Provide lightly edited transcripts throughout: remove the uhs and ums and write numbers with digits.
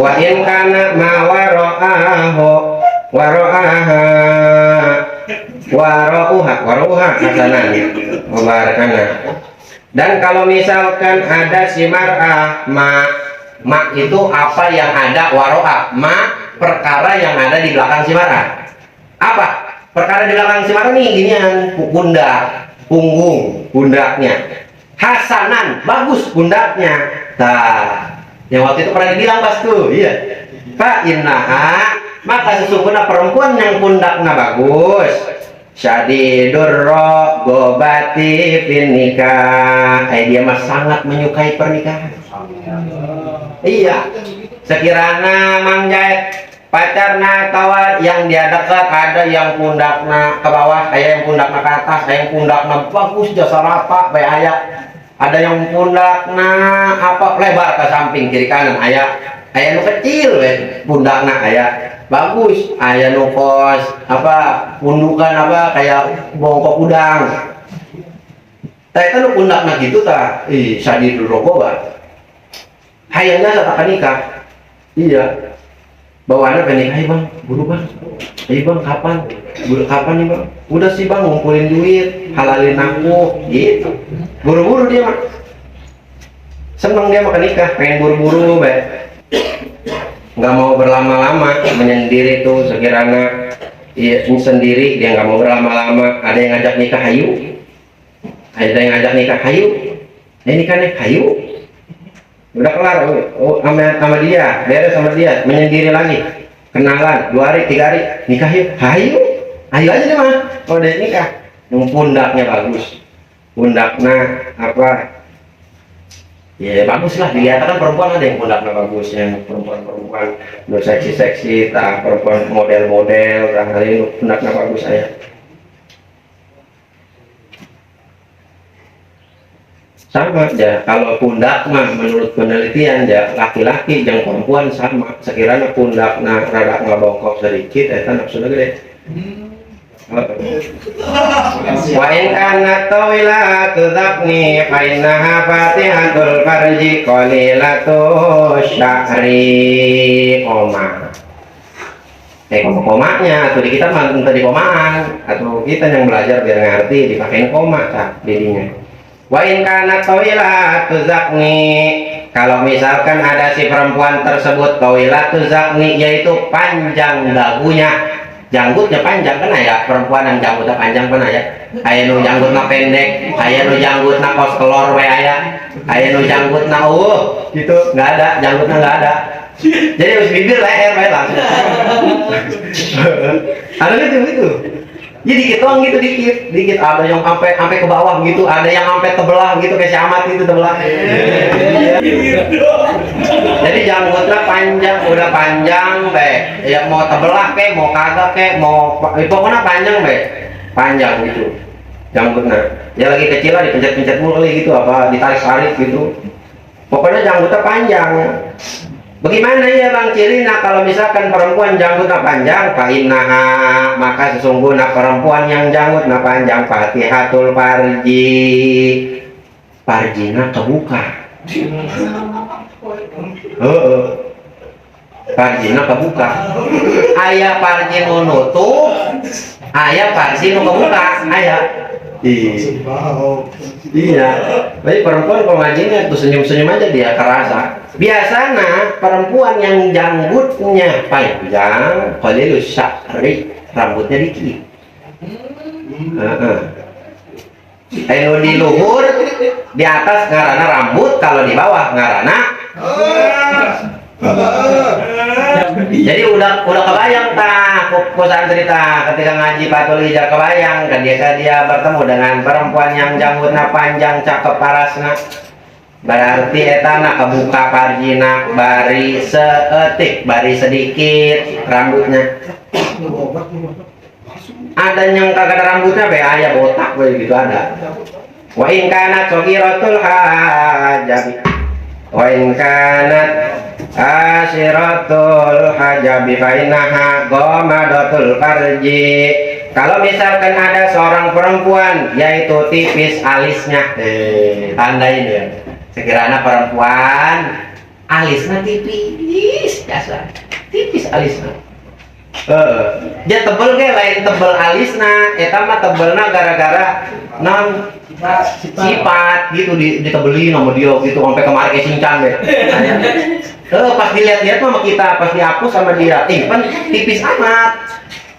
Wa in kana ma wara'ahu wara'aha wara'uha hasanan mubarakana. Dan kalau misalkan ada si mar'ah, ma itu apa yang ada, waro'a ma perkara yang ada di belakang si mar'ah. Apa perkara di belakang si mar'ah nih? Ginian, pundak, punggung, pundaknya. Hasanan, bagus pundaknya. Nah, yang waktu itu pernah dibilang pas tuh, iya. Fa innaha, maka sesungguhnya perempuan yang pundaknya bagus, syadidur rogobati fin nikah, dia mah sangat menyukai pernikahan. Iya, sekiranya Mang Jait pacarna tawa yang dia dekat, ada yang pundakna ke bawah, ada yang pundakna ke atas, ada yang pundakna bagus jasa rata bae aya, ada yang pundakna apa lebar ke samping kiri kanan, aya nu kecil pundakna aya bagus, aya nu kos apa pundukan apa kayak bongkok udang. Tah eta nu pundakna gitu tah sadidul rogoba hayangna satakan nikah. Iya, bawaannya pengen nikah, bang, buru bang, bang kapan, kapan nih bang, udah sih bang ngumpulin duit, halalin aku, gitu, buru-buru dia mah, seneng dia makan nikah, pengen buru-buru, nggak mau berlama-lama, menyendiri tuh sekiranya sendiri dia nggak mau berlama-lama. Ada yang ngajak nikah, hayu, ada yang ngajak nikah, hayu, ini kan hayu. Udah kelar, sama dia, beres sama dia, menyendiri lagi, kenalan, 2 hari, 3 hari, nikah yuk, hayu aja deh mah, kalau udah nikah, yang pundaknya bagus, pundaknya apa, ya bagus lah, dilihat kan perempuan ada yang pundaknya bagus, yang perempuan udah seksi-seksi, tak perempuan model-model, tak hari ini pundaknya bagus saya. Sama ya, kalau pundak mah menurut penelitian ya laki-laki yang perempuan sama, sekiranya pundak rada ngabongkok sedikit eta nafsunya gede. Wa in kana tawila tudzakni fa innaha fatihatul farji qalilatu sya'ri koma. Komanya atau di kita mah tadi komaan, atau kita yang belajar biar ngerti dipakein koma tah jadinya. Wa in kana tawila tuzakni, kalau misalkan ada si perempuan tersebut tawila tuzakni, yaitu panjang dagunya, janggutnya panjang kan ya, perempuan yang janggutnya panjang kan ya, aya nu janggutna pendek, aya nu janggutna kos kelor we aya nu janggutna gitu, nggak ada janggutnya, nggak ada. Jadi harus bibir leher we langsung. Ada gitu. Jadi dikit doang gitu, dikit ada yang sampai ke bawah gitu, ada yang sampai tebelah gitu kayak si Ahmad gitu tebelah. Jadi janggutnya panjang, udah panjang ya mau tebelah kek, mau kagak kek, mau pokoknya panjang panjang gitu janggutnya. Ya lagi kecil lah dipencet-pencet mulu gitu, apa ditarik-tarik gitu. Pokoknya janggutnya panjang. Bagaimana ya bang cirinya kalau misalkan perempuan janggutnya panjang? Fa innaha, maka sesungguhnya perempuan yang janggutnya panjang fatihatul farji, farjina kebuka. Farjina kebuka. Aya farji nu nutup, aya farji nu kebuka, aya. Iya, tapi perempuan kalau ngajinya tuh senyum-senyum aja dia kerasa. Biasanya perempuan yang janggutnya panjang, qalilus sya'ri, rambutnya dikit. Anu di luhur, di atas ngarana rambut, kalau di bawah ngarana. Jadi udah kebayang tak kusan cerita ketika ngaji Fathul Hijab, kebayang kan dia bertemu dengan perempuan yang janggutnya panjang cakep parasna, berarti etana kebuka parjina bari seetik, bari sedikit rambutnya. Ada yang kagak ada rambutnya aya botak gitu ada. Wa in kanat saghiratul hajabi, wa in kanat asyiratul hajabi fa innaha ghamadatul farji. Kalau misalkan ada seorang perempuan yaitu tipis alisnya, tanda ini ya, sekiranya perempuan alisna tipis biasa, tipis alisna. Dia tebel ge lain tebel alisna, eta mah tebelna gara-gara non sifat gitu ditebelin sama dia gitu sampai kemarin kayak cincang deh. Pas dilihat-lihat mah kita pas dihapus sama dia, kan tipis amat,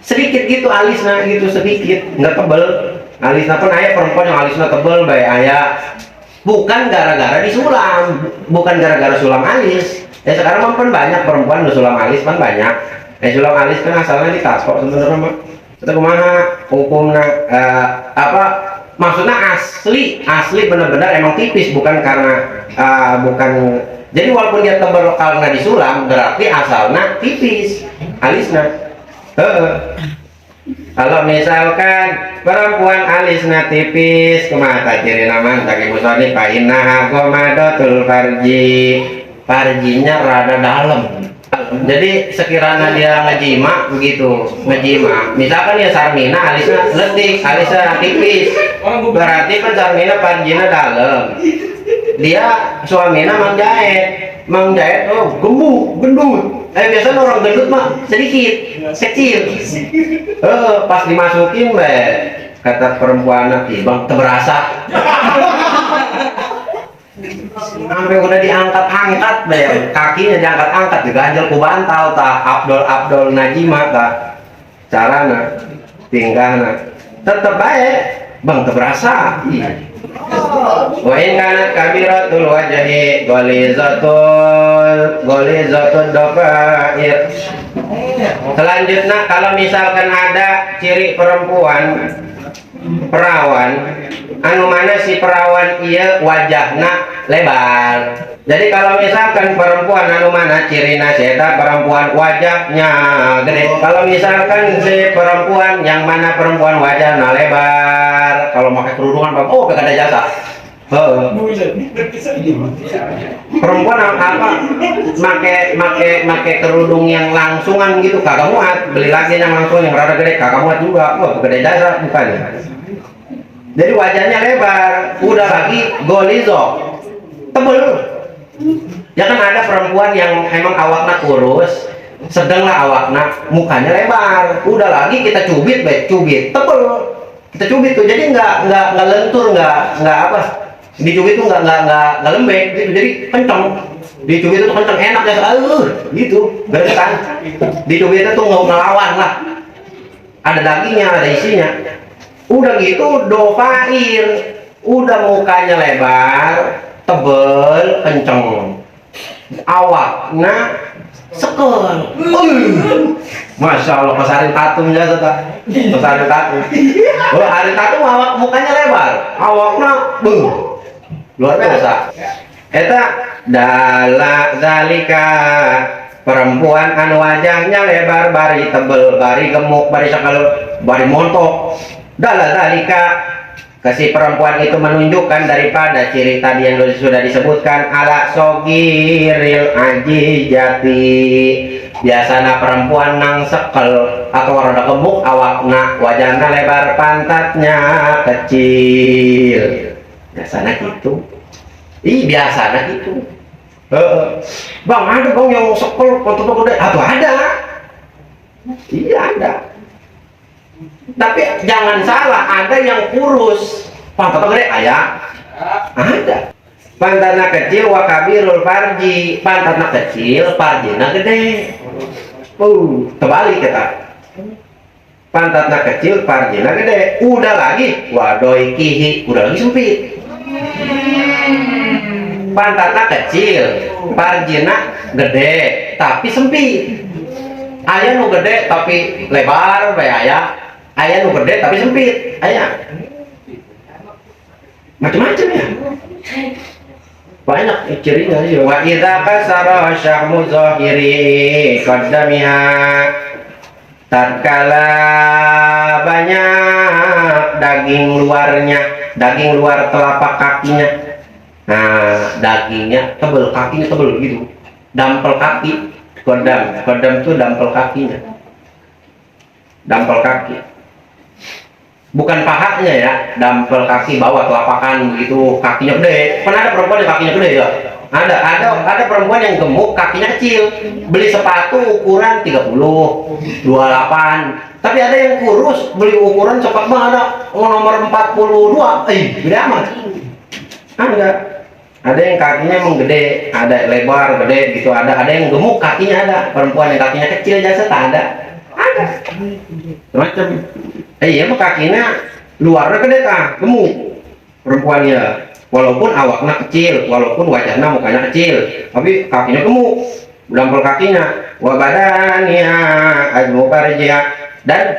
sedikit gitu alisna gitu sedikit, nggak tebel. Alisna pun ayah perempuan yang alisna tebel baik ayah, bukan gara-gara disulam, bukan gara-gara sulam alis. Ya sekarang mah kan banyak perempuan udah sulam alis kan banyak. Sulam alis kan asalnya ditato sebenarnya mah. Kita kumaha hukumna apa maksudnya asli benar-benar emang tipis bukan karena bukan. Jadi walaupun dia tebal karena disulam berarti asalnya tipis alisna. Kalau misalkan perempuan alisna tipis kumaha ciri nama tak ibu soni fa innaha qomadatul farjinya rada dalam. Jadi sekiranya dia ngejima begitu, misalkan ya sarmina alisnya letik, alisnya tipis, berarti kan sarmina farjina dalam. Dia suaminya mangjahit, oh gemuk, gendut. Biasanya orang gendut mah sedikit, kecil. Pas dimasukin kata perempuan nanti bang terberasa. Sampai udah diangkat-angkat kakinya diangkat-angkat diganjel ku bantal tak abdol najimah tak carana tingkahna tetep baik bang terberasa. Wa in kanat kabiratul wajhi ghalizatud dafair. Selanjutnya kalau misalkan ada ciri perempuan perawan anu mana si perawan iya wajahna lebar. Jadi kalau misalkan perempuan anu mana cirina seta perempuan wajahnya gede. Kalau misalkan si perempuan yang mana perempuan wajahnya lebar, kalau pakai kerudungan oh gak ada jasa. Perempuan apa make kerudung yang langsungan gitu kagak muat, beli lagi yang langsung yang rada gede kagak muat juga. Gede jasa bukan. Jadi wajahnya lebar, udah lagi golizo, tebel. Ya kan ada perempuan yang emang awakna kurus, sedang lah awakna, mukanya lebar. Udah lagi kita cubit, tebel. Kita cubit tuh, jadi nggak lentur, nggak apa. Dicubit tuh nggak lembek, gitu. Jadi kenceng. Dicubit itu kenceng enak ya, gitu, gerekan. Dicubit itu nggak ngelawan lah. Ada dagingnya, ada isinya. Udah gitu dofair, udah mukanya lebar, tebel, kenceng, awaknya sekel. Masya Allah pesarin tatum ya pesarin tatum. Oh hari tatum awak mukanya lebar, awaknya luar biasa. Eta zalika perempuan anu wajahnya lebar, bari tebel, bari gemuk, bari sekal, bari montok. Dalika kasih perempuan itu menunjukkan daripada ciri tadi yang sudah disebutkan ala sogiril aji jati. Biasanya perempuan nang sekel atau rada gemuk awakna wajahnya lebar pantatnya kecil. Biasanya gitu. Biasanya gitu. Bang ada bang yang sekel pantatnya gede. Ada. Iya ada. Tapi jangan salah, ada yang kurus pantatnya gede, ada. Pantatnya kecil wa kabirul farji, pantatnya kecil, farjina gede. Terbalik kita. Pantatnya kecil, farjina gede. Udah lagi wadoi kihi, udah lagi sempit. Pantatnya kecil, farjina gede, tapi sempit. Ayah nu gede tapi lebar, ayah nu gede tapi sempit, ayah macam-macam ya, banyak cirinya. Wa idza kasara syahmu zahiri qaddamiha, tatkala banyak daging luar telapak kakinya. Nah dagingnya tebel, kakinya tebel gitu, dampel kaki. Kodam itu dampel kakinya, dampel kaki, bukan pahanya ya, dampel kaki bawah telapakan begitu, kakinya gede. Pernah ada perempuan yang kakinya gede ya, Ada perempuan yang gemuk, kakinya kecil, beli sepatu ukuran 30, 28. Tapi ada yang kurus, beli ukuran cepat banget, ada nomor 42, gede amat. Ada yang kakinya emang gede, ada lebar gede gitu, ada yang gemuk kakinya, ada perempuan yang kakinya kecil jasa ada macam emang kakinya luarnya gede gemuk perempuannya, walaupun awaknya kecil, walaupun wajahnya mukanya kecil, tapi kakinya gemuk, dampel kakinya, wa badannya azmu farjiha, dan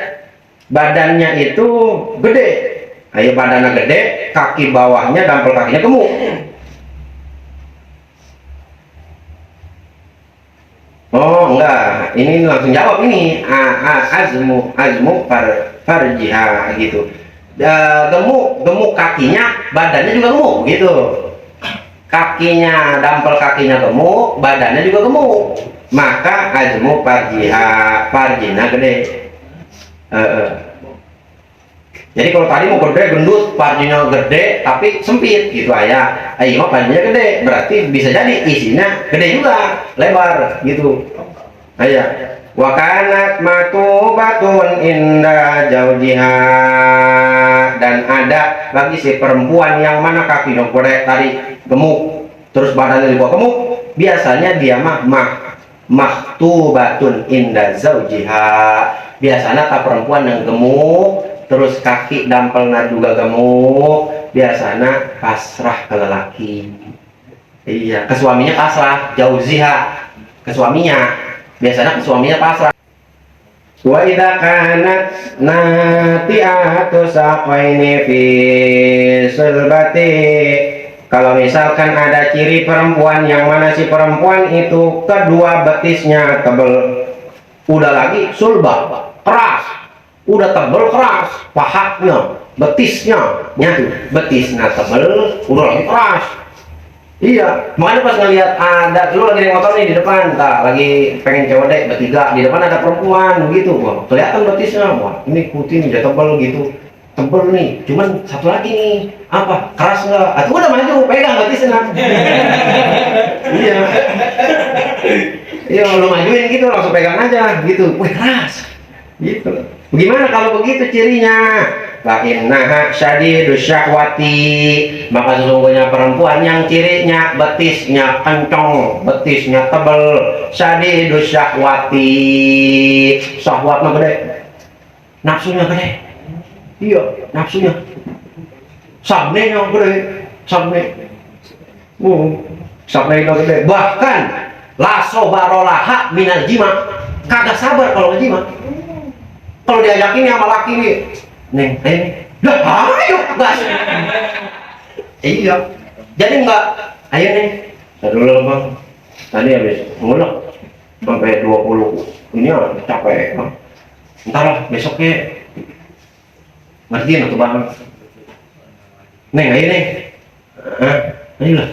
badannya itu gede, badannya gede, kaki bawahnya dampel kakinya gemuk. Oh enggak, ini langsung jawab ini azmu farjiha gitu. Gemuk kakinya, badannya juga gemuk gitu. Kakinya, dampel kakinya gemuk, badannya juga gemuk. Maka azmu farjina gede. Jadi kalau tadi mau gede gendut, farjinya gede tapi sempit gitu aja. Mah farjinya gede, berarti bisa jadi isinya gede juga, lebar gitu. Wa kanat matubatun inda jaujiha, dan ada lagi si perempuan yang mana kakinya gede tadi gemuk, terus badannya juga gemuk, biasanya dia maktubatun inda zaujiha, biasanya tak perempuan yang gemuk terus kaki dampelnya juga gemuk, biasanya pasrah ke lelaki. Ke suaminya pasrah, jauziha, ke suaminya, biasanya ke suaminya pasrah. Wa idza kanat nati'atu saqaini fi sulbati, kalau misalkan ada ciri perempuan yang mana si perempuan itu kedua betisnya tebal, udah lagi sulbah keras, udah tebal keras, pahanya, betisnya, betisnya tebal, udah lagi keras. Makanya pas ngelihat ada, lu lagi naik motor nih di depan, lagi pengen cewek bertiga, di depan ada perempuan gitu, wah kelihatan betisnya, wah ini putih nih, tebal gitu, tebal nih, cuman satu lagi nih, apa, keras nggak? Aku udah maju, pegang betisnya. Lu majuin gitu, langsung pegang aja gitu, wih keras, gitu. Bagaimana kalau begitu cirinya? Fa innaha syadidus syahwati, maka sesungguhnya perempuan yang cirinya betisnya kencang, betisnya tebal, syadidus syahwati, syahwatnya gede, nafsunya gede. Nafsunya, sabnenya gede, sabnenya gede. Bahkan la sobarolaha minal jima, kagak sabar kalau ngejima. Kalau diajakin nih sama laki nih, neng, ayo, gas. Jadi enggak, ayo neng, dulu bang, tadi habis ngulek sampai 20, ini capek bang, ntar lah besoknya, ngertiin atau bang, neng, ayo neng, ayo lah,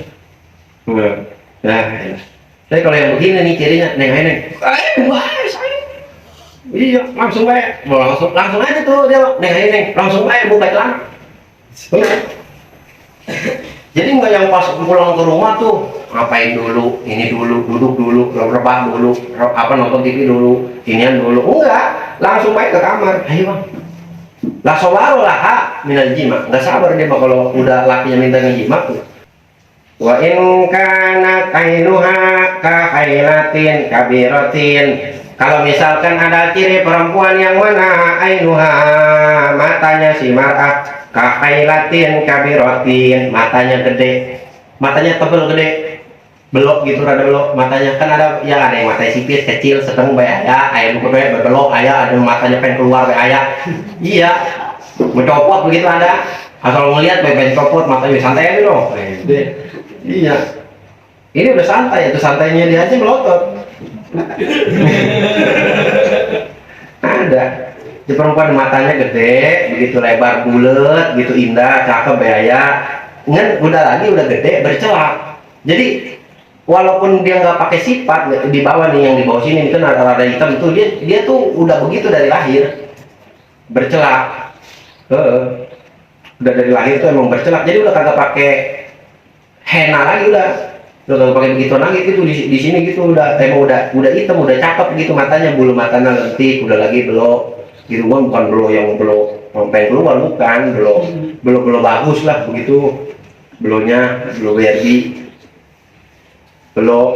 Tapi kalau yang begini nih cirinya, neng, ayo neng, langsung baik, langsung aja tuh dia, neng, langsung baik buka celana. Jadi nggak yang pas pulang ke rumah tuh ngapain dulu, ini dulu, duduk dulu, rebah dulu, nonton TV dulu, inian dulu, enggak, langsung baik ke kamar, ayo bang. Lah sobaru lah minal jima, nggak sabar dia kalau udah lakinya minta ngejima tuh. Wa in kanat ainuha ka khailatin kabiratin, kalau misalkan ada ciri perempuan yang mana ainuha, matanya si mar'ah, ka khailatin kabiratin, matanya gede, matanya tebel gede, belok gitu, rada belok matanya, kan ada yang matanya sipit kecil sedang bae aya buku bae berbelok, ada matanya pengen keluar bae mencopot begitu ada, asal ngelihat bae pengen copot matanya santai aja dong. Ini udah santai, itu santainya dia aja melotot. Ada di perempuan matanya gede, begitu lebar, bulat, gitu indah, cakep, bahaya, udah lagi udah gede, bercelak. Jadi walaupun dia nggak pakai sifat di bawah nih, yang di bawah sini kan rada hitam tuh, dia tuh udah begitu dari lahir, bercelak. Udah dari lahir tuh emang bercelak, jadi udah kagak pakai henna lagi udah. Tuh, kalau pakai begitu lagi gitu di sini gitu udah emang udah hitam, udah cakep gitu matanya, bulu matanya lentik, udah lagi belok gitu kan, bukan belok yang belok sampai keluar, bukan belok belok bagus lah begitu, beloknya belok Barbie. Belok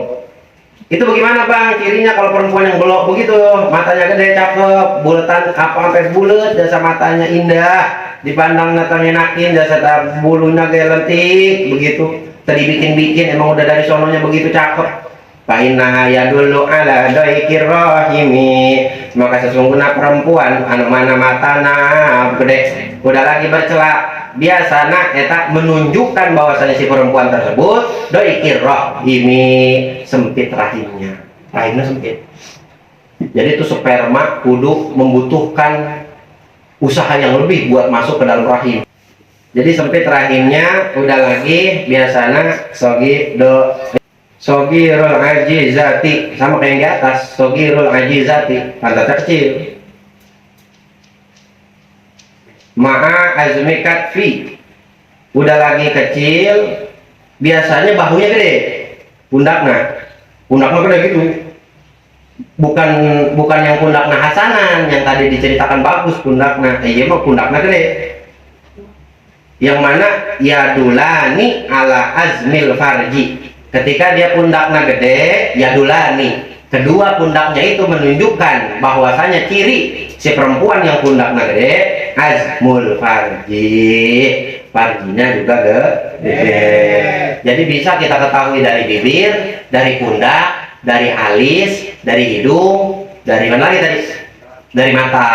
itu bagaimana bang cirinya kalau perempuan yang belok begitu, matanya gede cakep, buletan apa sampai bulet, jasa matanya indah, dipandang natanya nakin, jasa bulunya kayak lentik begitu, tadi bikin emang udah dari sononya begitu cakep. Fa'innaha yadullu ala daikir rahimi, maka sesungguhnya perempuan anu mana matana gede udah lagi bercelak, biasana eta menunjukkan bahwasanya si perempuan tersebut daikir rahimi, sempit rahimnya, rahimnya sempit. Jadi itu sperma kudu membutuhkan usaha yang lebih buat masuk ke dalam rahim. Jadi sempit rahimnya, udah lagi biasana sogirul ajizati, sama kayak yang di atas, sogirul ajizati, pantat kecil. Ma'a azmi katfi, udah lagi kecil, biasanya bahunya gede, pundaknya gede gitu. Bukan yang pundaknya hasanan, yang tadi diceritakan bagus pundaknya, iya mah pundaknya gede. Yang mana yadulani ala azmil farji, ketika dia pundaknya gede, yadulani, kedua pundaknya itu menunjukkan bahwasanya ciri si perempuan yang pundaknya gede, azmul farji, farjinya juga gede. Jadi bisa kita ketahui dari bibir, dari pundak, dari alis, dari hidung, dari mana lagi tadi? Dari mata.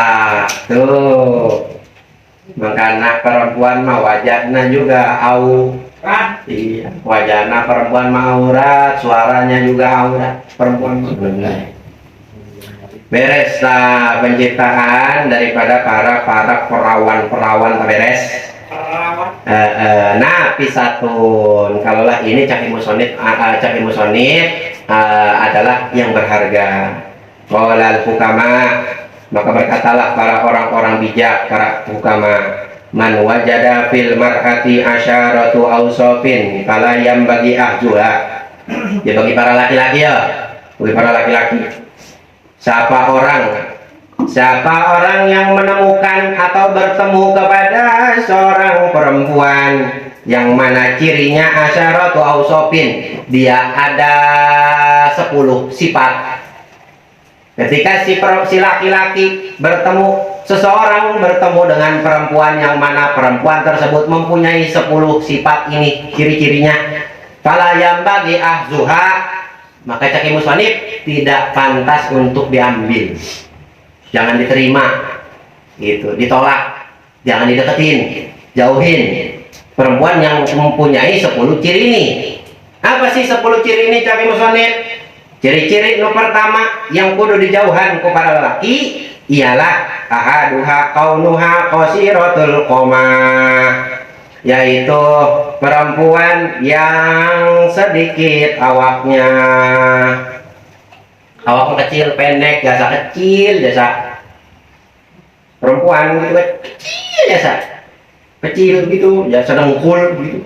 Tuh. Makanya perempuan mah wajahnya juga aurat. Iya, wajahnya perempuan mah aurat, suaranya juga aurat. Perempuan beres lah penciptaan daripada para perawan beres. Nah, pisatun, kalaulah ini caki musonit adalah yang berharga. Qolal hukama, maka berkatalah para orang-orang bijak, para hukama, man wajada fil mar'ati asyaratu awsofin fala yang bagi ahjuha. Ya bagi para laki-laki ya, bagi para laki-laki, siapa orang yang menemukan atau bertemu kepada seorang perempuan yang mana cirinya asyaratu awsofin, dia ada 10 sifat. Ketika si laki-laki seseorang bertemu dengan perempuan yang mana perempuan tersebut mempunyai 10 sifat ini, ciri-cirinya, fala yambagi ahzuha, maka caki muswanif tidak pantas untuk diambil, jangan diterima gitu, ditolak, jangan dideketin, jauhin perempuan yang mempunyai 10 ciri ini. Apa sih 10 ciri ini caki muswanif? Ciri-ciri yang pertama yang kudu dijauhan kepada lelaki ialah ahaduha kaunuha qasiratul qomah, yaitu perempuan yang sedikit awaknya, awak kecil, pendek, jasa perempuan gitu, kecil gitu, jasa dengkul gitu.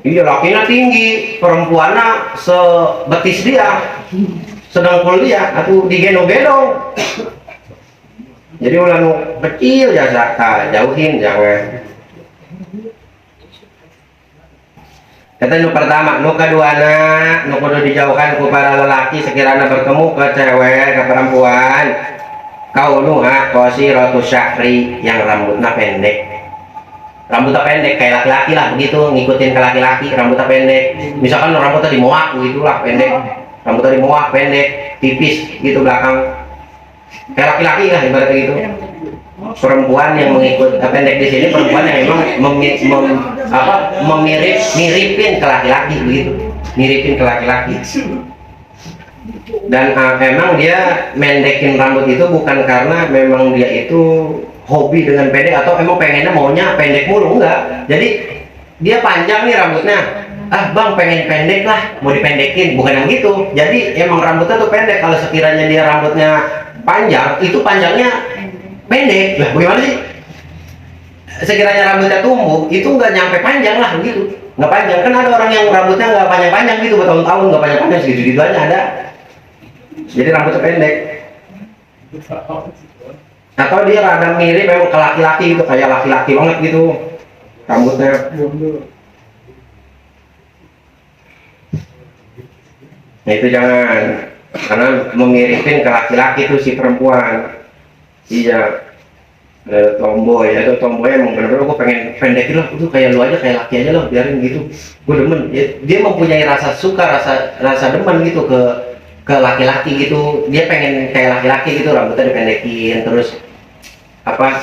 Iya, lakinya tinggi, perempuannya sebetis dia, sedengkul dia, atau digendong-gendong. Jadi ulah kecil jasa, jauhin, jangan. Kata nu pertama, nu keduana, nu kudu dijauhkan ku para lelaki sekiranya bertemu ke cewek, ke perempuan. Kau nuha qasiratu syahri, yang rambutnya pendek. Rambutnya pendek kayak laki-laki lah begitu, ngikutin ke laki-laki, rambutnya pendek. Misalkan rambutnya dimoak gitulah, pendek. Rambutnya dimoak pendek, tipis gitu belakang. Kayak laki-laki lah ibaratnya gitu. Perempuan yang mengikut pendek di sini, perempuan yang memang miripin ke laki-laki begitu, miripin ke laki-laki. Dan emang dia mendekin rambut itu bukan karena memang dia itu hobi dengan pendek atau emang pengennya maunya pendek mulu, enggak. Jadi dia panjang nih rambutnya, bang pengen pendek lah, mau dipendekin, bukan yang gitu. Jadi emang rambutnya tuh pendek. Kalau sekiranya dia rambutnya panjang, itu panjangnya pendek lah, bagaimana sih? sekiranya rambutnya tumbuh itu nggak nyampe panjang lah gitu, nggak panjang. Kan ada orang yang rambutnya nggak panjang-panjang gitu bertahun-tahun nggak panjang-panjang, segitu-gitu aja ada. Jadi rambutnya pendek. Atau dia rada mirip memang ke laki-laki gitu, kayak laki-laki banget gitu rambutnya. Nah itu jangan, karena memiripin ke laki-laki itu si perempuan. Iya, tomboy atau tomboy emang bener-bener gue pengen pendekin lah, itu kayak lu aja, kayak laki aja lah, biarin gitu. Gue demen, dia mempunyai rasa suka, rasa demen gitu ke laki-laki gitu. Dia pengen kayak laki-laki gitu, rambutnya dipendekin, terus apa,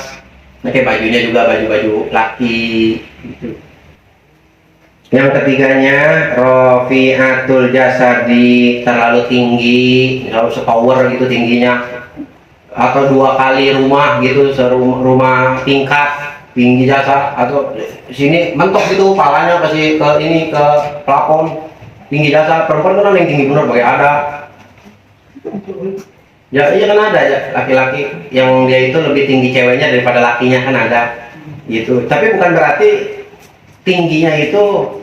pakai bajunya juga baju-baju laki gitu. Yang ketiganya rofiatul jasadi, terlalu tinggi, nggak usah power gitu tingginya, atau 2 kali rumah gitu, rumah tingkat tinggi jasa, atau sini mentok gitu palanya kasih ke ini ke plafon tinggi jasa. Perempuan kan yang tinggi bener bagi ada ya, iya kan ada ya laki-laki yang dia itu lebih tinggi ceweknya daripada lakinya kan ada gitu. Tapi bukan berarti tingginya itu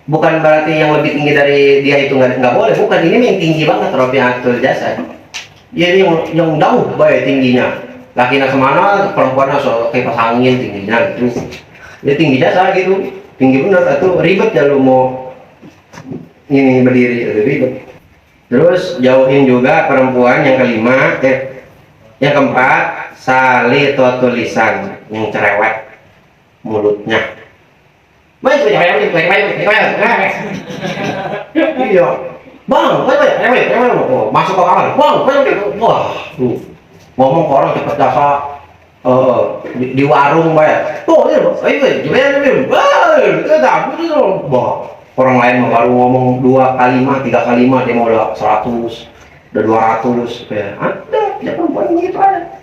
bukan berarti yang lebih tinggi dari dia itu nggak boleh, bukan. Ini yang tinggi banget rofiatul jasad. Jadi yang jauh baik tingginya, lakinya kemana, perempuannya so kipas angin tingginya gitu. Dia tinggi jasa gitu, tinggi bener. Atau ribet ya lu mau ini berdiri, ribet. Terus jauhin juga perempuan yang kelima, yang keempat salitotul lisan, yang cerewet mulutnya. Iya, bang, masuk ke kamar, bang, wah, tuh ngomong ke orang cepet jasa, di warung bayar, tuh, orang lain baru ngomong 2 kalimat, 3 kalimat, dia mau udah 100, udah 200, ya, ada, ya perempuan gitu ada.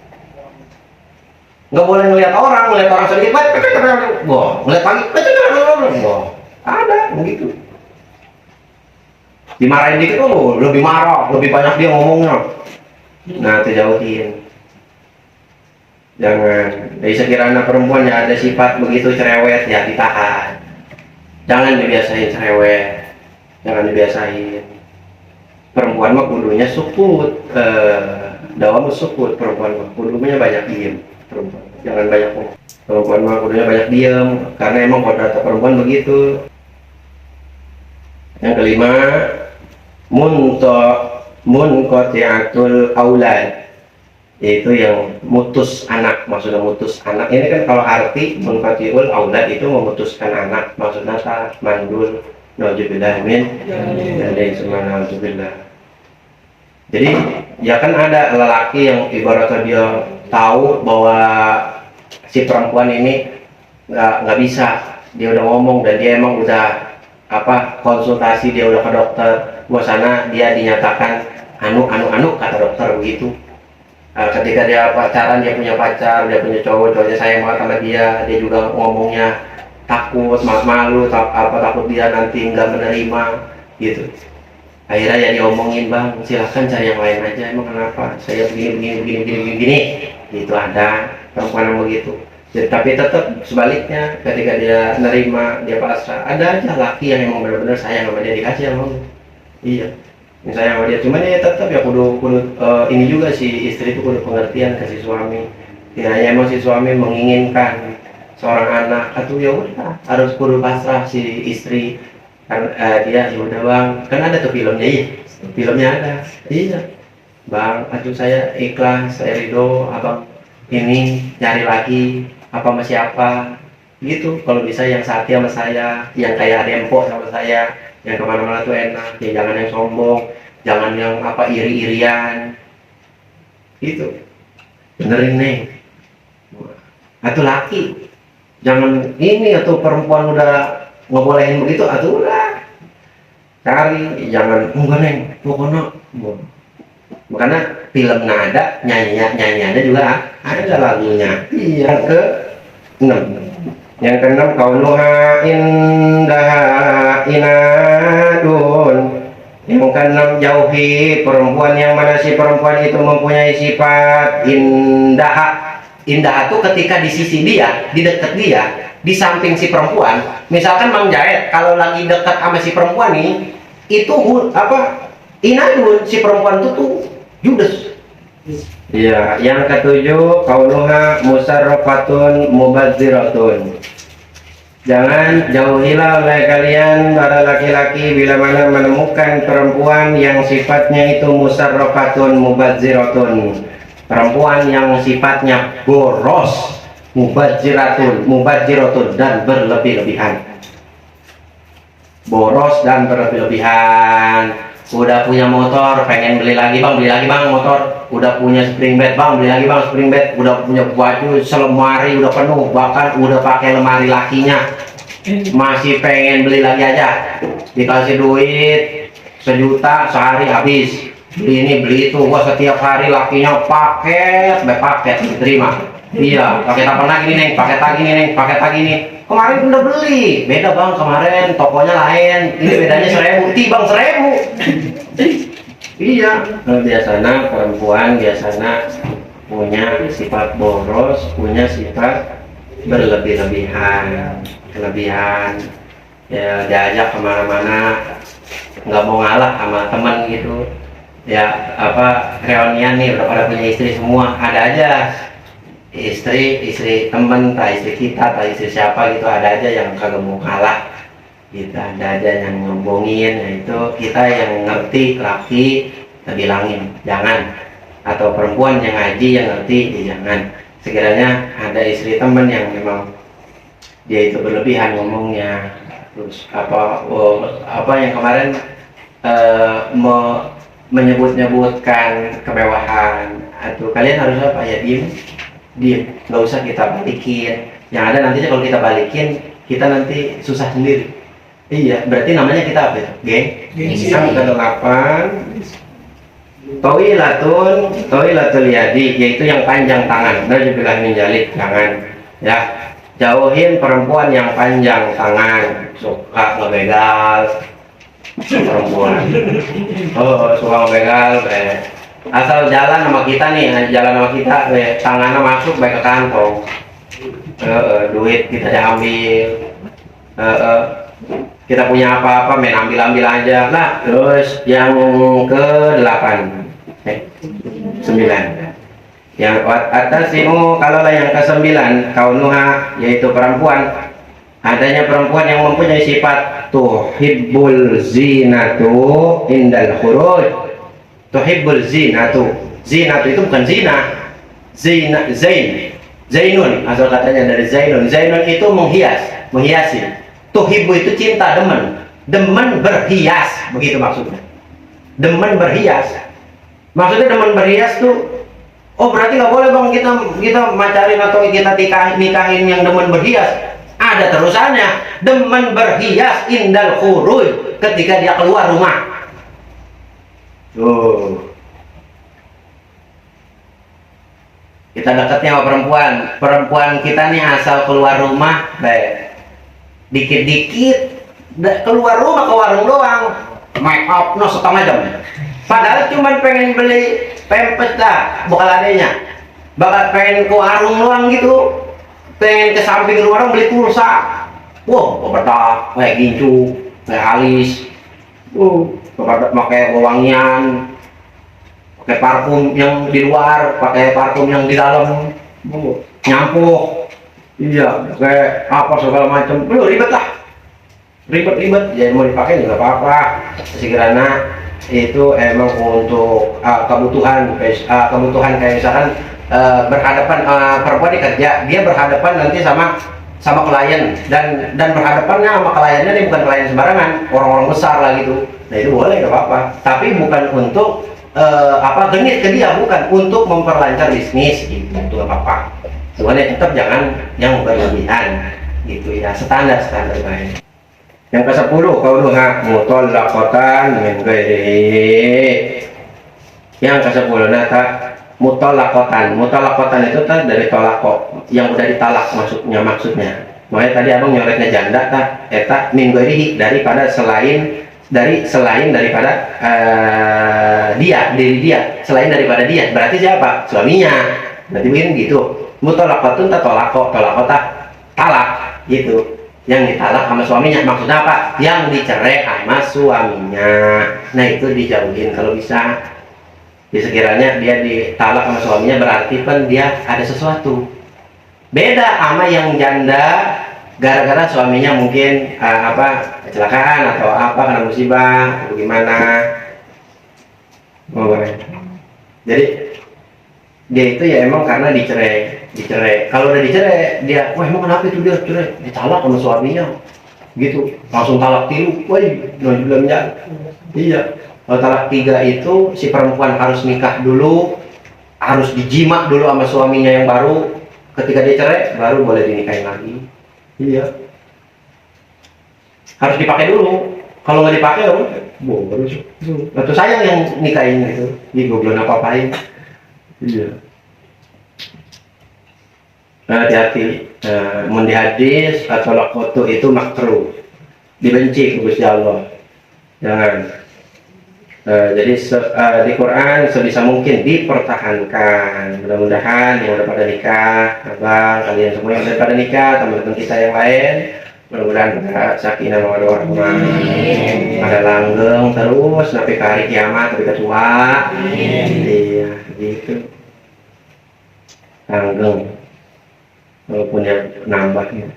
Nggak boleh ngelihat orang sedikit, ngelihat pagi, ada begitu. Dimarahin dikit, lebih marah, lebih banyak dia ngomongnya. Nah, itu jauhin. Jangan. Dari sekiranya perempuan ya ada sifat begitu cerewet, ya ditahan. Jangan dibiasain cerewet, jangan dibiasain. Perempuan mah kudunya sukut, dawam sukut. Perempuan mah kudunya banyak diem. Perempuan jangan banyak ngomong. Perempuan mah kudunya banyak diem, karena emang kodrat perempuan begitu. Yang kelima, munqati'atul aulad, yaitu yang mutus anak. Maksudnya mutus anak ini kan kalau arti munqati'ul aulad itu memutuskan anak, maksudnya mandul, nauzubillah min dari semana nauzubillah. Jadi ya kan ada lelaki yang ibaratnya dia tahu bahwa si perempuan ini nggak bisa, dia udah ngomong dan dia emang udah konsultasi, dia udah ke dokter, gua sana dia dinyatakan anu kata dokter begitu. Ketika dia pacaran, dia punya pacar, dia punya cowoknya sayang banget sama dia juga ngomongnya takut, malu, takut dia nanti nggak menerima gitu. Akhirnya ya diomongin, bang silahkan cari yang lain aja, emang kenapa, saya begini gitu. Ada perempuan yang begitu. Jadi, tapi tetap sebaliknya, ketika dia nerima, dia pasrah. Ada aja laki yang emang benar-benar sayang sama dia, dikasih sama dia. Iya, sayang sama dia. Cuman ya tetap ya kudu ini juga si istri itu kudu pengertian ke si suami. Ya emang si suami menginginkan seorang anak, atau ya udah harus kudu pasrah si istri. Kan dia ya udah bang, kan ada tuh filmnya, iya, filmnya ada. Iya, bang, aduh saya ikhlas, saya ridho, abang ini nyari lagi sama siapa gitu. Kalau bisa yang setia sama saya, yang kayak Dempo sama saya, yang kemana-mana tuh enak ya. Jangan yang sombong, jangan yang iri-irian gitu. Benerin nih atau laki, jangan ini. Atau perempuan udah ngebolehin begitu, atau udah cari, jangan enggak neng pokoknya. Makanya filmnya ada, nyanyiannya juga ada lagunya. Yang ke-6, yang ke-6 kaunuha indah inadun. Yang ke-6 jauhi perempuan yang mana si perempuan itu mempunyai sifat indah, indah itu ketika di sisi dia, di dekat dia, di samping si perempuan. Misalkan Mang Jaet kalau lagi dekat sama si perempuan nih, itu apa? Inadun si perempuan itu tuh judes. Iya, yang ketujuh kaunuha musarrafatun mubadziratun. Jangan jauhilah oleh kalian para laki-laki bila mana menemukan perempuan yang sifatnya itu musarrafatun mubadziratun, perempuan yang sifatnya boros, mubadziratun dan berlebih-lebihan. Boros dan berlebih-lebihan. Udah punya motor, pengen beli lagi bang motor. Udah punya spring bed bang, beli lagi bang spring bed. Udah punya baju selemari udah penuh, bahkan udah pakai lemari lakinya, masih pengen beli lagi aja. Dikasih duit 1 juta sehari habis, beli ini beli itu. Gua setiap hari lakinya paket diterima. Iya, paket apa lagi nih, paket lagi nih. Kemarin udah beli, beda bang, kemarin tokonya lain, ini bedanya 1000, bang 1000. Iya, biasanya perempuan biasanya punya sifat boros, punya sifat berlebih-lebihan, kelebihan, ya diajak kemana-mana, nggak mau ngalah sama teman gitu, ya apa reunian nih, udah pada punya istri semua, ada aja istri temen, istri kita, istri siapa gitu, ada aja yang kagak mau kalah gitu, ada aja yang nyombongin. Nah itu kita yang ngerti laki kita bilangin jangan, atau perempuan yang ngaji yang ngerti ya jangan. Sekiranya ada istri temen yang memang dia itu berlebihan ngomongnya, terus apa yang kemarin menyebutkan kemewahan, atau kalian harus apa ya, diem, nggak usah kita balikin. Yang ada nantinya kalau kita balikin, kita nanti susah sendiri. Iya, berarti namanya kita apa itu? Yang ke-8 Toilatul yadi, yaitu yang panjang tangan. Dan juga menjalik jangan ya, jauhin perempuan yang panjang tangan, suka ngebegal perempuan. Suka ngebegal, asal jalan sama kita nih, tangannya masuk baik ke kantong, duit kita diambil, kita punya apa-apa main ambil aja lah. Terus yang ke-8 9 yang atasimu, kalau yang ke-9 kaunuha, yaitu perempuan, adanya perempuan yang mempunyai sifat tuhibbul zinatu indal khuruj. Tuhibbul zinatu itu bukan zina, zainun asal katanya dari zainun. Zainun itu menghiasi. Tuhibbu itu cinta, demen berhias, begitu maksudnya. Demen berhias, maksudnya demen berhias tuh, oh berarti nggak boleh bang kita macarin atau kita nikahin yang demen berhias. Ada terusannya, demen berhias indal khuruj, ketika dia keluar rumah. Kita dekatnya sama perempuan kita nih, asal keluar rumah dikit-dikit keluar rumah ke warung doang, make up no setengah jam, padahal cuman pengen beli pempes dah bekal adanya, bakal pengen ke warung doang gitu, pengen ke samping warung beli pulsa, bedak kayak gincu, kayak alis, pakai wangian, pakai parfum yang di luar, pakai parfum yang di dalam, nyampuh, iya, kayak apa segala macam, ribet, jadi mau dipakai juga apa-apa. Sekiranya itu emang untuk kebutuhan kayak misalkan berhadapan, perempuan di kerja, dia berhadapan nanti sama klien, dan berhadapannya sama kliennya ini bukan klien sembarangan, orang-orang besar lah gitu. Nah itu boleh, nggak apa-apa, tapi bukan untuk genit ke dia, bukan untuk memperlancar bisnis gitu, itu nggak apa-apa. Cuman tetap jangan yang berlebihan gitu ya, standar baik. Yang ke-10 kaunuha mutallaqatan min ghairihi. Yang ke-10 nata mutallaqatan itu dari tolako, yang udah ditalak maksudnya. Makanya tadi abang nyoretnya janda eta min ghairihi, selain daripada diri dia, selain daripada dia, berarti siapa? Suaminya. Berarti begini gitu. Mutolakotun tolakota talak gitu. Yang ditalak sama suaminya, maksudnya apa? Yang dicerai sama suaminya. Nah itu dijauhin kalau bisa. Ya sekiranya dia ditalak sama suaminya berarti kan dia ada sesuatu. Beda sama yang janda gara-gara suaminya mungkin kecelakaan atau apa karena musibah atau gimana. Jadi dia itu ya emang karena dicerai. Kalau udah dicerai dia, wah emang kenapa itu dia cerai? Ditalak sama suaminya gitu, langsung talak tilu, wah bilangnya iya. Kalau talak 3 itu si perempuan harus nikah dulu, harus dijima dulu sama suaminya yang baru. Ketika dia cerai baru boleh dinikahin lagi. Iya, harus dipakai dulu. Kalau nggak dipakai ya boleh. Atau sayang yang nikahin gitu, gue belum apa-apain. Iya. Hati-hati, mundi hadis atau lakotu itu makruh, dibenci ke Gusti Allah. Jangan. Jadi di Quran sebisa mungkin dipertahankan. Mudah-mudahan yang udah pada nikah, kalian semua yang udah pada nikah, teman-teman kita yang lain, mudah-mudahan pada sakinah mawaddah warahmah, pada langgeng terus sampai ke hari kiamat, sampai ke tua. Iya, gitu. Langgeng. Walaupun yang nambahnya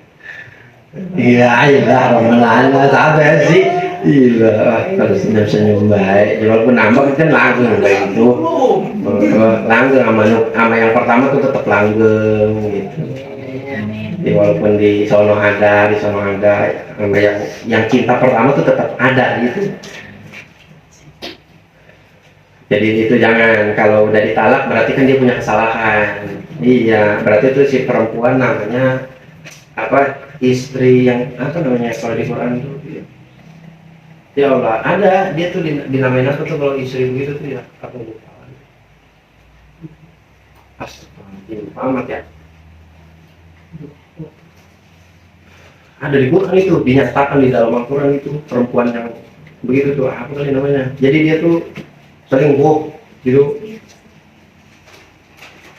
iya Ramadan sampai sih iya kalau senyum baik walaupun nambah kan langgeng kayak gitu, langgeng sama yang pertama tuh tetap langgeng gitu. Jadi walaupun di sono ada sama yang cinta pertama tuh tetap ada gitu. Jadi itu jangan, kalau udah ditalak berarti kan dia punya kesalahan. Iya, berarti itu si perempuan namanya istri yang namanya kalau di Quran itu ya Allah ada dia tuh dinamain apa tuh kalau istri begitu tuh ya apa lupa. Astaghfirullah ya. Ada di Quran itu dinyatakan di dalam Al-Quran itu perempuan yang begitu tuh apa kali namanya. Jadi dia tuh selingkuh gitu.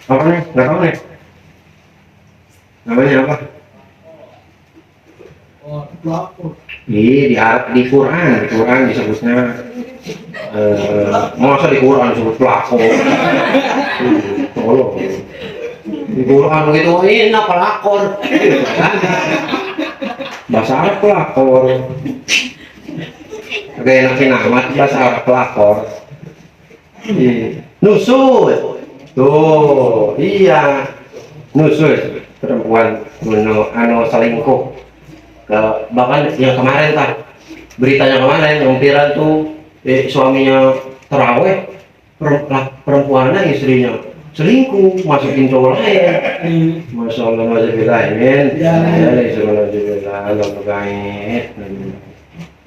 Apa nih? Nggak tahu nih. Namanya apa? Di Quran disebutnya masa di Quran disebut pelakor. Tolong. Di Quran begitu ini pelakor. Bahasa Arab pelakor. Oke, nama bahasa Arab pelakor. Nusut. Tuh, iya. Nusut perempuan selingkuh. Bahkan yang kemarin beritanya kemarin yang viral tuh suaminya terawih, perempuannya istrinya selingkuh, masukin cowok lain. Masya Allah, masyarakat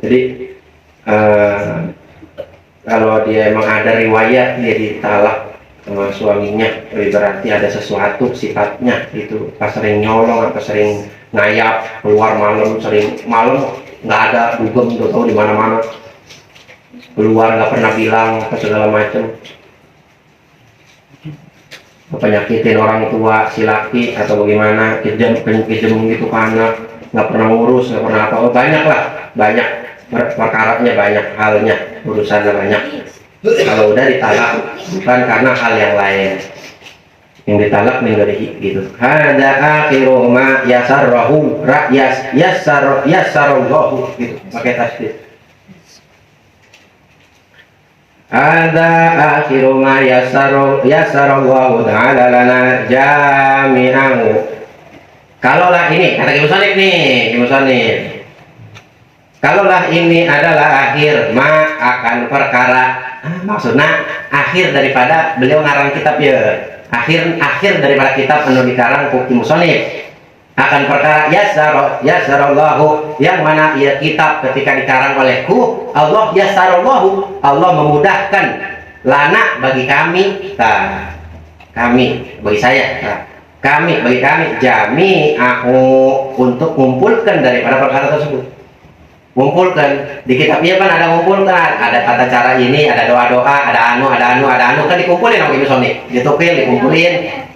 jadi kalau dia emang ada riwayat dia ditalak sama suaminya, berarti ada sesuatu sifatnya itu, pas sering nyolong atau sering ngayap keluar malam, sering malam nggak ada dugem, udah tahu di mana-mana keluar, nggak pernah bilang apa segala macam, penyakitin orang tua si laki atau bagaimana, kejam gitu ke anak, nggak pernah ngurus, nggak pernah apa, banyak perkaranya, banyak halnya, urusannya banyak. Kalau udah ditalak bukan karena hal yang lain, yang ditalak menjadi gitu. Hada akhiru ma yasarrahu yassarallahu gitu, pakai tasdid. Hada akhiru ma yassarallahu ta'ala lana jami'ahu. Kalaulah ini kata Ibu Sonif, kalaulah ini adalah akhir ma akan perkara, maksudnya akhir daripada beliau ngarang kitab ya, akhir daripada kitab anu dikarang ku musonif akan perkara yassarallahu, yang mana ia kitab ketika dikarang olehku Allah, yassarallahu, Allah memudahkan lana bagi kami, kami bagi saya, kami bagi kami jami'ahu, untuk mengumpulkan daripada perkara tersebut, ngumpulkan di kitabnya kan ada ngumpulkan, ada tata cara ini, ada doa-doa, ada anu kan dikumpulin sama Ibnu Sonni, ditupil, dikumpulin,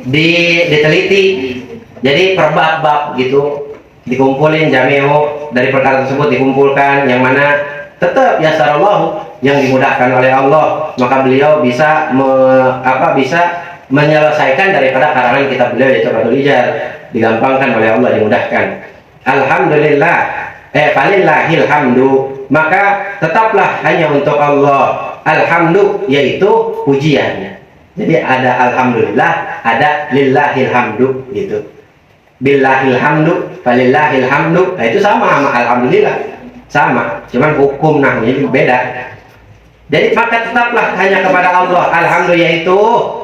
diteliti, jadi per bab gitu dikumpulin jami'u dari perkara tersebut dikumpulkan yang mana tetap ya sarallahu yang dimudahkan oleh Allah, maka beliau bisa bisa menyelesaikan daripada karangan kitab beliau yaitu Fathul Hijaz, digampangkan oleh Allah, dimudahkan. Alhamdulillah, falillahil hamdu, maka tetaplah hanya untuk Allah alhamdu, yaitu pujian. Jadi ada alhamdulillah, ada lillahil hamdu gitu. Billahil hamdu, falillahil hamdu, itu sama alhamdulillah, sama, cuman hukum nahnya beda. Jadi maka tetaplah hanya kepada Allah alhamdulillah, yaitu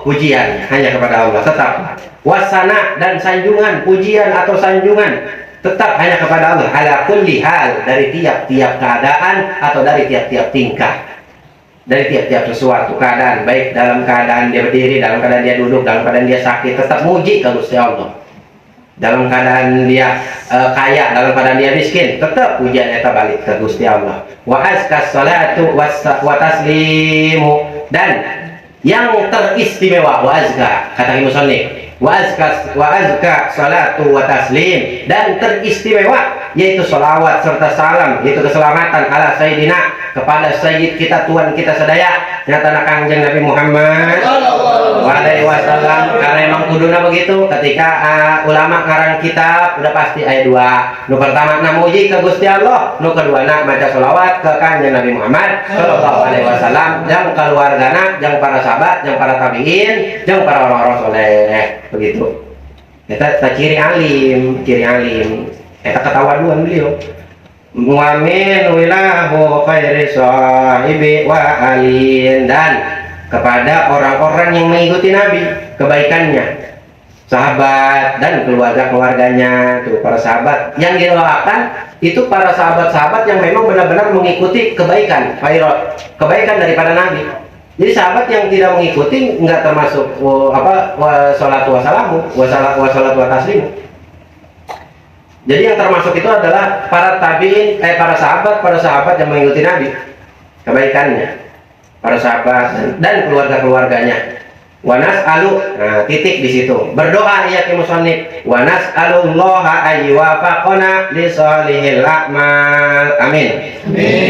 pujian hanya kepada Allah tetap. Wasana dan sanjungan, pujian atau sanjungan tetap hanya kepada Allah ala kulli hal, dari tiap-tiap keadaan atau dari tiap-tiap tingkah, dari tiap-tiap sesuatu keadaan, baik dalam keadaan dia berdiri, dalam keadaan dia duduk, dalam keadaan dia sakit, tetap muji ke Gusti Allah. Dalam keadaan dia kaya, dalam keadaan dia miskin, tetap pujiannya balik ke Gusti Allah. Wa azkas salatu wa taslimu, dan yang teristimewa wa azka, kata Imam Sonni, wa azka salatu wa taslim, dan teristimewa yaitu salawat serta salam, yaitu keselamatan ala sayyidina, kepada sayyid kita, tuan kita sedaya, nyata Kangjeng Nabi Muhammad alaihi wasallam. Karena emang kuduna begitu, ketika ulama ngarang kitab udah pasti ayat dua, nu pertama namuji ke Gusti Allah, nu kedua nak maca sholawat ke Kangjeng Nabi Muhammad sallallahu alaihi wasallam, yang keluargana, yang para sahabat, yang para tabiin, yang para orang-orang soleh begitu. Kita ciri alim kita ketawaduan beliau. Mu'min wilahu khairi sahibi wa alin, dan kepada orang-orang yang mengikuti Nabi kebaikannya, sahabat dan keluarga-keluarganya, tuh para sahabat yang didoakan itu para sahabat-sahabat yang memang benar-benar mengikuti kebaikan, kebaikan daripada Nabi. Jadi sahabat yang tidak mengikuti nggak termasuk sholatu wassalamu, wassalatu wa taslimu. Jadi yang termasuk itu adalah para tabiin, para sahabat yang mengikuti Nabi kebaikannya, para sahabat dan keluarga-keluarganya. Wanas alu, nah titik di situ. Berdoa ya musannif, wanas alullaha ayyuwafaqona li sholihil a'mal. Amin.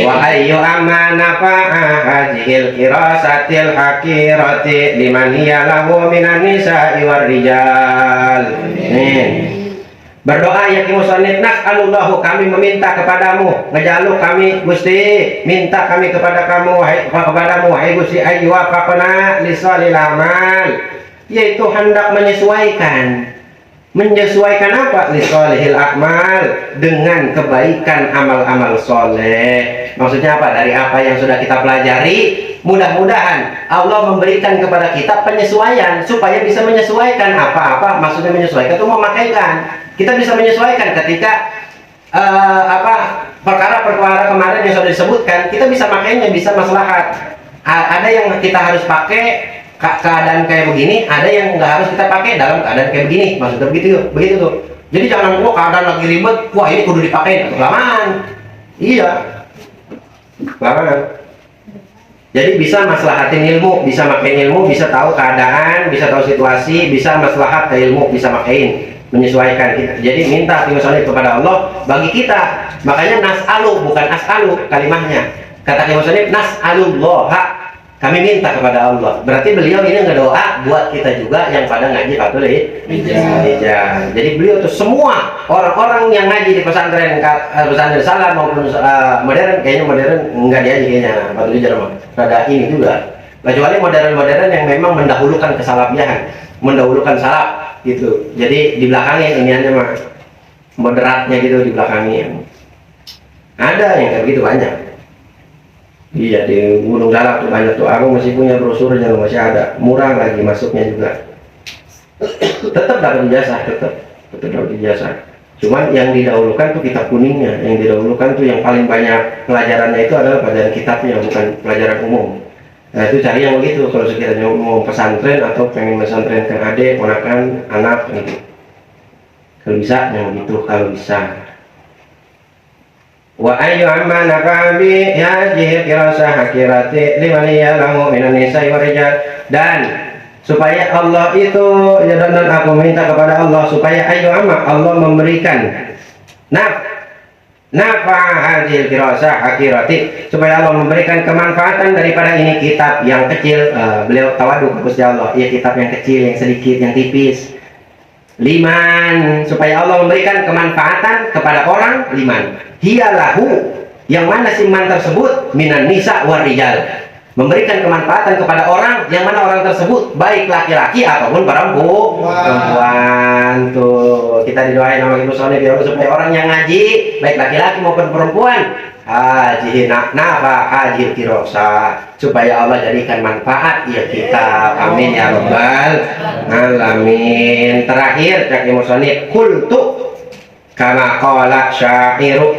Wa ayyu amana fa'a hajil kirasatil hakirati liman hiya lahu minan nisa'i war rijal. Amin. Berdoa ya musannif, nas'alullahu, kami meminta kepadamu, ngejalu kami Gusti, minta kami kepada kamu, wahai Gusti, ayyuwafaqna li sholihil amal, yaitu hendak menyesuaikan apa? Li sholihil amal, dengan kebaikan amal-amal soleh. Maksudnya apa? Dari apa yang sudah kita pelajari, mudah-mudahan Allah memberikan kepada kita penyesuaian supaya bisa menyesuaikan apa-apa. Maksudnya menyesuaikan itu memakaikan. Kita bisa menyesuaikan ketika perkara-perkara kemarin yang sudah disebutkan, kita bisa makainya, bisa maslahat. Ada yang kita harus pakai keadaan kayak begini, ada yang nggak harus kita pakai dalam keadaan kayak begini. Maksudnya begitu tuh. Jadi jangan keadaan lagi ribet, wah ini kudu dipakai, kelamaan. Iya, kelamaan. Jadi bisa maslahatin ilmu, bisa makai ilmu, bisa tahu keadaan, bisa tahu situasi, bisa maslahat ke ilmu, bisa makain, menyesuaikan kita. Jadi minta misalnya kepada Allah bagi kita. Makanya nas'alu bukan as'alu kalimahnya. Kata Imam Musannif nas'alullah, kami minta kepada Allah. Berarti beliau ini ngedoa buat kita juga yang pada ngaji Fathul Hijaz. Jadi beliau tuh semua orang-orang yang ngaji di pesantren salah maupun modern, kayaknya modern enggak diaji kayaknya Fathul Hijaz mah. Rada ini juga. Kecuali modern-modern yang memang mendahulukan kesalafiahan, mendahulukan salaf gitu. Jadi di belakangnya ini aja mah moderatnya gitu di belakangnya. Ada yang kayak begitu banyak. Iya, di Gunung Salak tuh banyak tuh. Aku masih punya brosurnya, masih ada. Murah lagi masuknya juga. Tetap dapat ijazah, tetap dapat ijazah. Cuman yang didahulukan tuh kitab kuningnya. Yang didahulukan tuh yang paling banyak pelajarannya itu adalah pelajaran kitabnya, bukan pelajaran umum. Nah itu cari yang begitu kalau sekiranya mau pesantren atau pengen pesantren ke adik, ponakan, anak gitu. Kalau bisa yang begitu, kalau bisa. wa ayyu amma nafabi hadhihi kirasa hakirati liman yalahu minan nisa'i wa rijal. Dan supaya Allah itu, dan aku minta kepada Allah supaya ayyu amma, Allah memberikan nafa hadhil dirasah hakirati, supaya Allah memberikan kemanfaatan daripada ini kitab yang kecil. Beliau tawaduk Gusti Allah, ya kitab yang kecil, yang sedikit, yang tipis. Liman, supaya Allah memberikan kemanfaatan kepada orang. Liman hiyalahu, yang mana si man tersebut minan nisa war rijal, memberikan kemanfaatan kepada orang yang mana orang tersebut baik laki-laki ataupun perempuan. Tuh, kita didoain sama Ibu Sony biar supaya orang yang ngaji baik laki-laki maupun perempuan haji nafa haji tirosa, supaya Allah jadikan manfaat ya kita. Amin ya rabbal alamin. Terakhir cak Ibu Sony, kultu kama qala syairu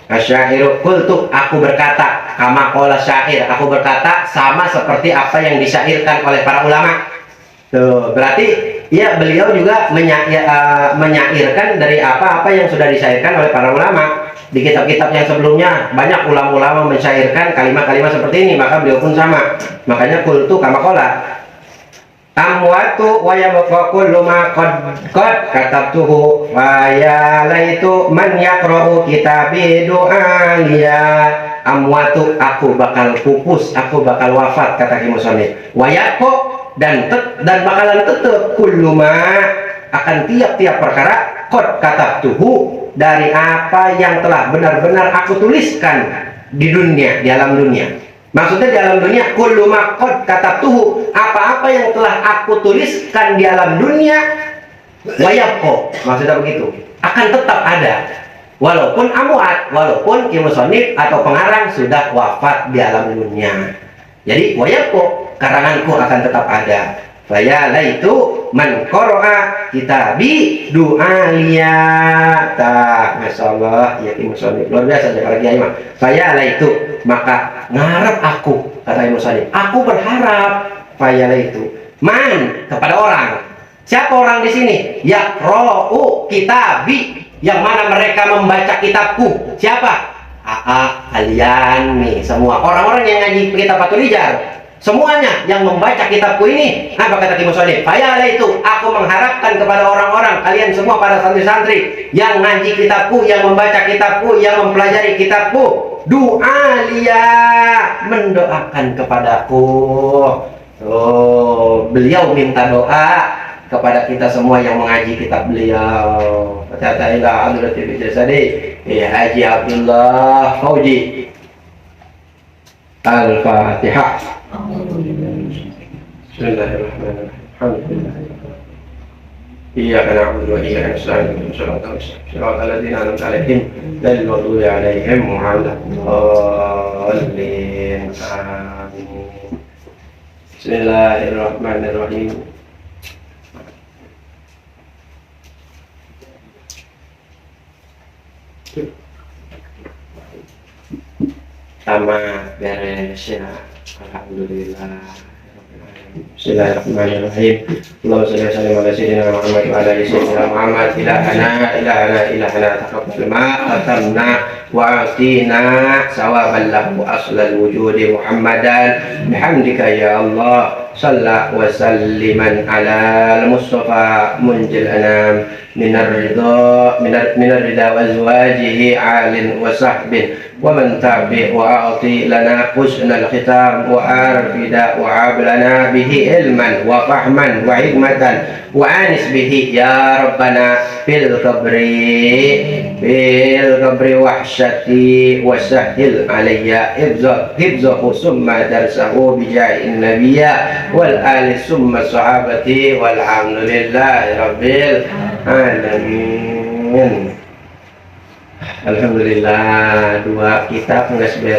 asyairu, kultu aku berkata, kama qala syair, aku berkata sama seperti apa yang disyairkan oleh para ulama. Tuh, berarti ya beliau juga menyairkan dari apa-apa yang sudah disyairkan oleh para ulama. Di kitab-kitab yang sebelumnya banyak ulama-ulama mensyairkan kalimat-kalimat seperti ini, maka beliau pun sama. Makanya kultu kama qala amwatu wa yabqa kullu ma qad katabtuhu wa ya laitu man yaqra'u kitabi du'aliya. Amwatu, aku bakal pupus, aku bakal wafat, kata Ki Musonif. Wa yaqqa, dan bakalan tetap kullu ma, akan tiap-tiap perkara qad katabtuhu, dari apa yang telah benar-benar aku tuliskan di dunia, di alam dunia. Maksudnya di alam dunia, kullu ma qad katabtuhu, apa-apa yang telah aku tuliskan di alam dunia, wayabko, maksudnya begitu, akan tetap ada walaupun amwat, walaupun Ki Musonif atau pengarang sudah wafat di alam dunia. Jadi wayabko, karanganku akan tetap ada. Faya laitu man qara'a kitabi du'aliya. Masya Allah, ya Ki Musonif luar biasa sekali Kiai mah. Faya laitu, maka ngarep aku, kata Ki Musonif, aku berharap. Faya laitu man, kepada orang. Siapa orang di sini? Yaqra'u kitabi, yang mana mereka membaca kitabku. Siapa? Kalian nih semua orang-orang yang ngaji kitab Fathul Hijaz, semuanya yang membaca kitabku ini. Apa kata Ki Musonif? Fayala itu, aku mengharapkan kepada orang-orang, kalian semua para santri-santri yang ngaji kitabku, yang membaca kitabku, yang mempelajari kitabku, du'aliya, mendoakan kepadaku. Oh, beliau minta doa kepada kita semua yang mengaji kitab beliau. Kata ila hadratil jasadi ya Haji Abdullah Fauji. Al-Fatihah. Bismillahirrahmanirrahim. Alhamdulillah. Iyyaka na'budu wa iyyaka nasta'in. Shiratal ladzina an'amta 'alaihim ghairil maghdubi 'alaihim waladdallin. Amin. Bismillahirrahmanirrahim. Tamat beres ya. Alhamdulillah. Bismillahirrahmanirrahim. Allahumma shalli wa sallim ala sayyidina Muhammad wa ala ali sayyidina Muhammad. Ilahana taqabbal ma qatamna wa atina sawaban lahu aslal wujudi Muhammadan bihamdika ya Allah. Shalla wa salliman ala al-Mustafa munjil anam minar ridha wa azwajihi alin wa sahbin wa man tabi wa a'ti lana husnal khitam wa arfida wa ablana bihi ilman wa fahman wa hikmatan wa anis bihi ya rabbana bil qabri wahsyati wa sahil alayya hibzahu summa darsahu bijahin nabiyya wal ali summa sahabati walhamdulillahi rabbil alamin. Alhamdulillah, dua kitab nggak